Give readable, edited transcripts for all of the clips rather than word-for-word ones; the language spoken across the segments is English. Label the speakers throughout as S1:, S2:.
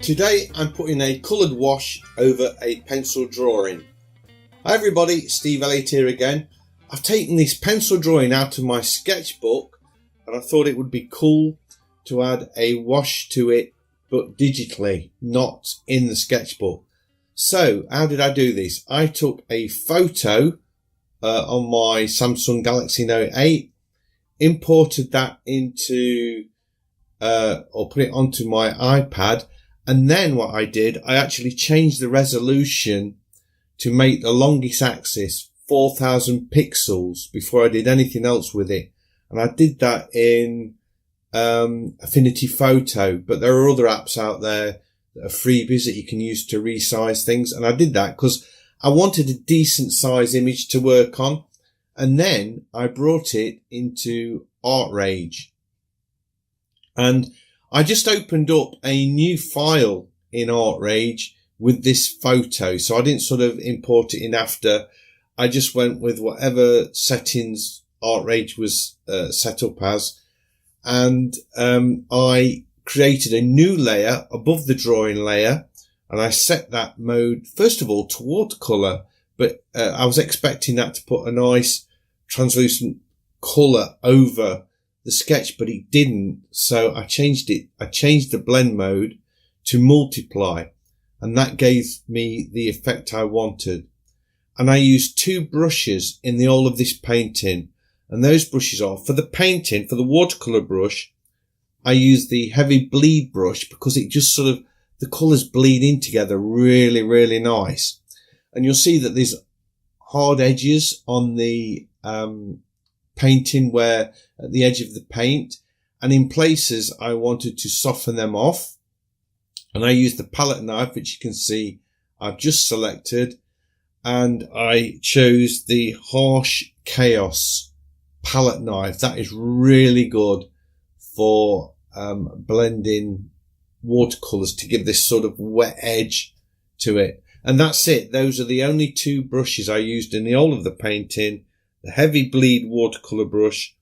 S1: Today I'm putting a coloured wash over a pencil drawing. Hi everybody, Steve Elliott here again. I've taken this pencil drawing out of my sketchbook and I thought it would be cool to add a wash to it, but digitally, not in the sketchbook. So how did I do this? I took a photo on my Samsung Galaxy Note 8, imported that into or put it onto my iPad, and then what I did, I actually changed the resolution to make the longest axis 4,000 pixels before I did anything else with it. And I did that in Affinity Photo, but there are other apps out there that are freebies that you can use to resize things. And I did that because I wanted a decent size image to work on. And then I brought it into Artrage. And I just opened up a new file in Artrage with this photo. So I didn't sort of import it in after. I just went with whatever settings Artrage was set up as. And I created a new layer above the drawing layer. And I set that mode, first of all, to watercolor. But I was expecting that to put a nice translucent colour over the sketch, but it didn't. So I changed it. I changed the blend mode to multiply, and that gave me the effect I wanted. And I used two brushes in the whole of this painting, and those brushes are for the painting, for the watercolor brush. I use the heavy bleed brush because it just sort of, the colours bleed in together really, really nice. And you'll see that there's hard edges on the painting where at the edge of the paint, and in places I wanted to soften them off, and I used the palette knife, which you can see I've just selected, and I chose the Harsh Chaos palette knife. That is really good for blending watercolors to give this sort of wet edge to it. And that's it. Those are the only two brushes I used in the whole of the painting: the heavy bleed watercolor brush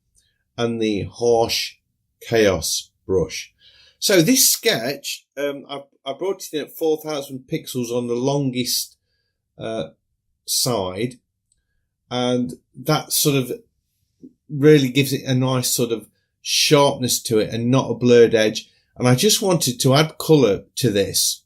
S1: and the Harsh Chaos brush. So this sketch, I brought it in at 4,000 pixels on the longest side, and that sort of really gives it a nice sort of sharpness to it and not a blurred edge. And I just wanted to add colour to this.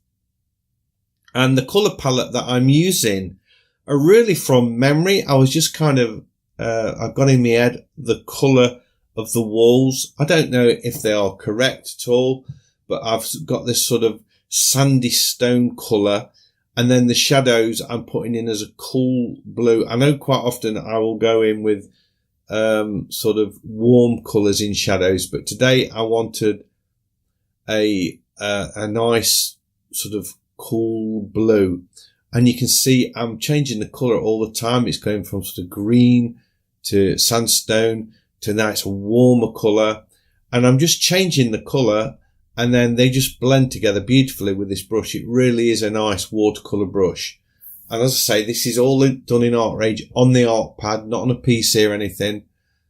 S1: And the colour palette that I'm using are really from memory. I was just kind of I've got in my head the colour of the walls. I don't know if they are correct at all, but I've got this sort of sandy stone colour, and then the shadows I'm putting in as a cool blue. I know quite often I will go in with sort of warm colours in shadows, but today I wanted a nice sort of cool blue. And you can see I'm changing the colour all the time. It's going from sort of green to sandstone to now it's a warmer colour, and I'm just changing the colour, and then they just blend together beautifully with this brush. It really is a nice watercolour brush. And as I say, this is all done in Artrage on the Artpad, not on a PC or anything.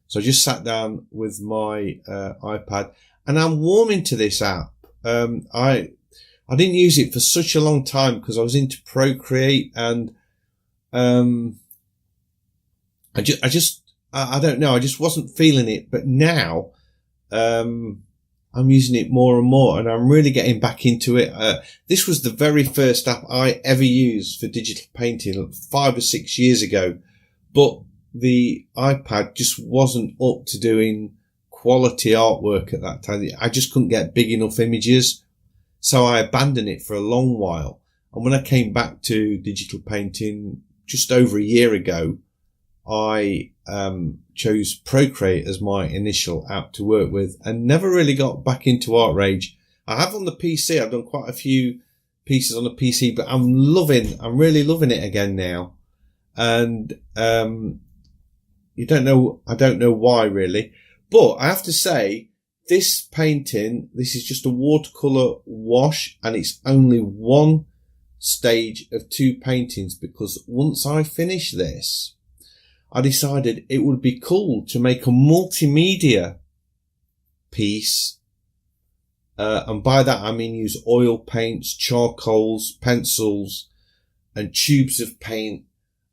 S1: So I just sat down with my iPad, and I'm warming to this app. I didn't use it for such a long time because I was into Procreate, and I don't know, I just wasn't feeling it. But now I'm using it more and more, and I'm really getting back into it. This was the very first app I ever used for digital painting 5 or 6 years ago, but the iPad just wasn't up to doing quality artwork at that time. I just couldn't get big enough images, so I abandoned it for a long while. And when I came back to digital painting just over a year ago, I chose Procreate as my initial app to work with, and never really got back into Artrage. I have on the PC. I've done quite a few pieces on the PC, but I'm really loving it again now. And I don't know why really, but I have to say, this painting, this is just a watercolor wash, and it's only one stage of two paintings, because once I finish this, I decided it would be cool to make a multimedia piece and by that I mean use oil paints, charcoals, pencils and tubes of paint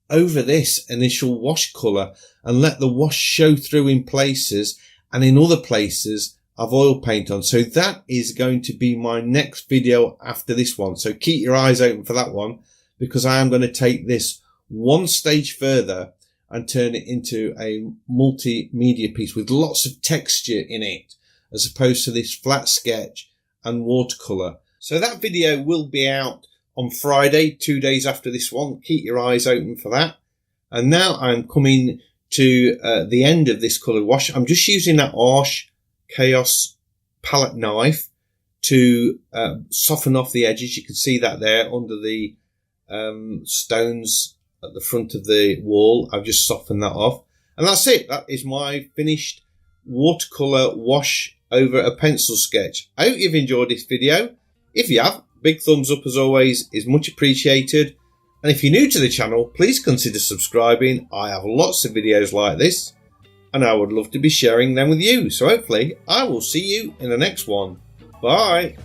S1: over this initial wash colour and let the wash show through in places, and in other places I've oil paint on. So that is going to be my next video after this one. So keep your eyes open for that one, because I am going to take this one stage further and turn it into a multimedia piece with lots of texture in it, as opposed to this flat sketch and watercolour. So that video will be out on Friday, 2 days after this one. Keep your eyes open for that. And now I'm coming to the end of this colour wash. I'm just using that Artrage Chaos palette knife to soften off the edges. You can see that there under the stones at the front of the wall. I've just softened that off, and that's it. That is my finished watercolour wash over a pencil sketch. I hope you've enjoyed this video. If you have, big thumbs up as always is much appreciated. And if you're new to the channel, please consider subscribing. I have lots of videos like this, and I would love to be sharing them with you. So hopefully I will see you in the next one. Bye.